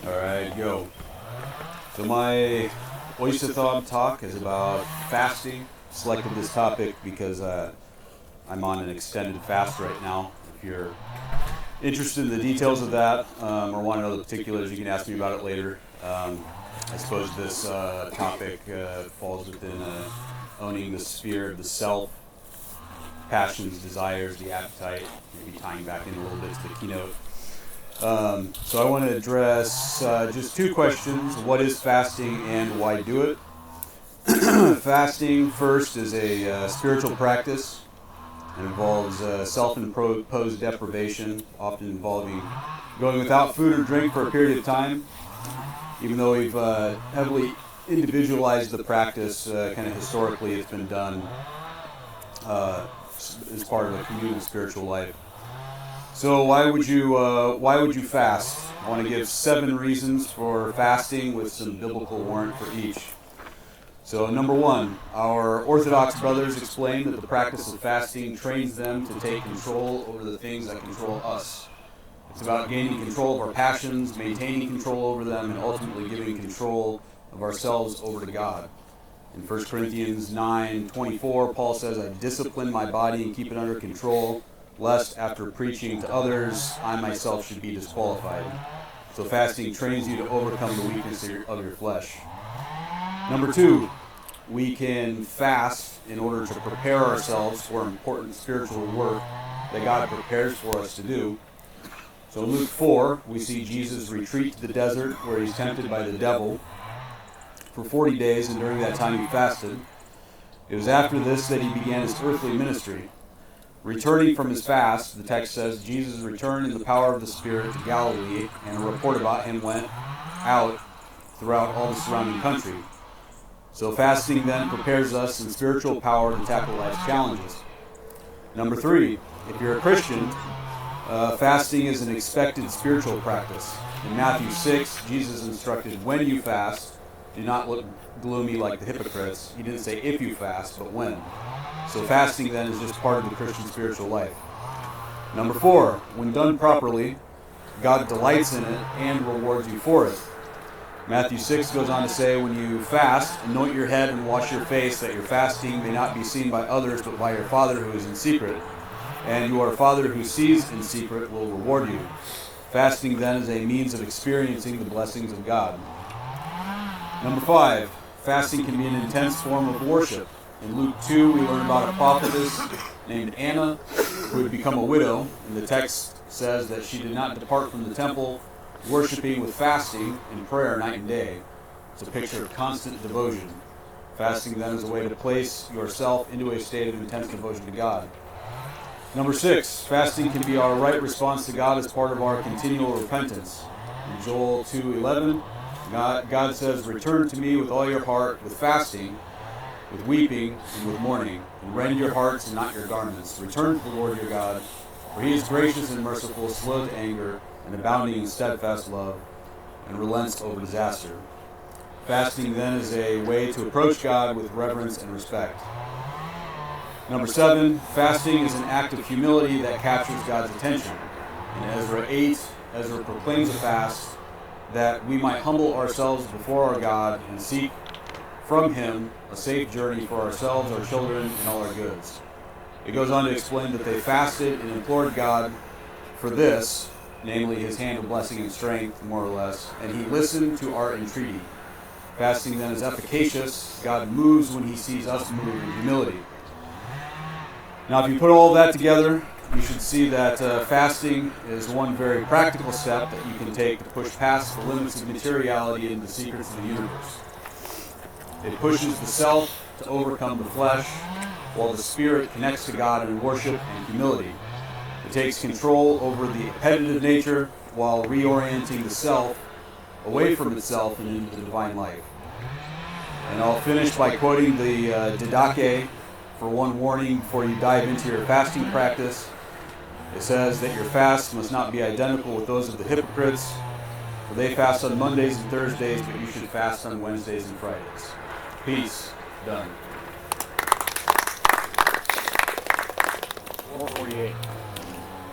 Alright, go. So my ÖYSÄTHÖB talk is about fasting. Selected this topic because I'm on an extended fast right now. If you're interested in the details of that or want to know the particulars, you can ask me about it later. I suppose this topic falls within owning the sphere of the self, passions, desires, the appetite, maybe tying back in a little bit to the keynote. So I want to address just two questions. What is fasting and why do it? Fasting, first, is a spiritual practice. It involves self-imposed deprivation, often involving going without food or drink for a period of time. Even though we've heavily individualized the practice, kind of historically it's been done as part of a communal spiritual life. So why would you fast? I want to give 7 reasons for fasting with some biblical warrant for each. So number 1, our Orthodox brothers explain that the practice of fasting trains them to take control over the things that control us. It's about gaining control of our passions, maintaining control over them, and ultimately giving control of ourselves over to God. In 1 Corinthians 9:24, Paul says, "I discipline my body and keep it under control, lest after preaching to others, I myself should be disqualified." So fasting trains you to overcome the weakness of your flesh. Number 2, we can fast in order to prepare ourselves for important spiritual work that God prepares for us to do. So in Luke 4, we see Jesus retreat to the desert where he's tempted by the devil for 40 days, and during that time he fasted. It was after this that he began his earthly ministry. Returning from his fast, the text says, Jesus returned in the power of the Spirit to Galilee, and a report about him went out throughout all the surrounding country. So fasting then prepares us in spiritual power to tackle life's challenges. Number 3, if you're a Christian, fasting is an expected spiritual practice. In Matthew 6, Jesus instructed, when you fast, do not look gloomy like the hypocrites. He didn't say if you fast, but when. So fasting then is just part of the Christian spiritual life. Number 4, when done properly, God delights in it and rewards you for it. Matthew 6 goes on to say, when you fast, anoint your head and wash your face, that your fasting may not be seen by others, but by your Father who is in secret. And your Father who sees in secret will reward you. Fasting then is a means of experiencing the blessings of God. Number 5, fasting can be an intense form of worship. In Luke 2, we learn about a prophetess named Anna who had become a widow, and the text says that she did not depart from the temple, worshiping with fasting and prayer night and day. It's a picture of constant devotion. Fasting then is a way to place yourself into a state of intense devotion to God. Number 6, fasting can be our right response to God as part of our continual repentance. In Joel 2:11, God says, return to me with all your heart, with fasting, with weeping, and with mourning, and rend your hearts and not your garments. Return to the Lord your God, for he is gracious and merciful, slow to anger, and abounding in steadfast love, and relents over disaster. Fasting then is a way to approach God with reverence and respect. Number 7, fasting is an act of humility that captures God's attention. In Ezra 8, Ezra proclaims a fast that we might humble ourselves before our God and seek from him a safe journey for ourselves, our children, and all our goods. It goes on to explain that they fasted and implored God for this, namely his hand of blessing and strength, more or less, and he listened to our entreaty. Fasting then is efficacious. God moves when he sees us move in humility. Now, if you put all that together, you should see that fasting is one very practical step that you can take to push past the limits of materiality and the secrets of the universe. It pushes the self to overcome the flesh, while the spirit connects to God in worship and humility. It takes control over the appetitive nature while reorienting the self away from itself and into the divine life. And I'll finish by quoting the Didache for one warning before you dive into your fasting practice. It says that your fast must not be identical with those of the hypocrites, for they fast on Mondays and Thursdays, but you should fast on Wednesdays and Fridays. Peace. Done. 448.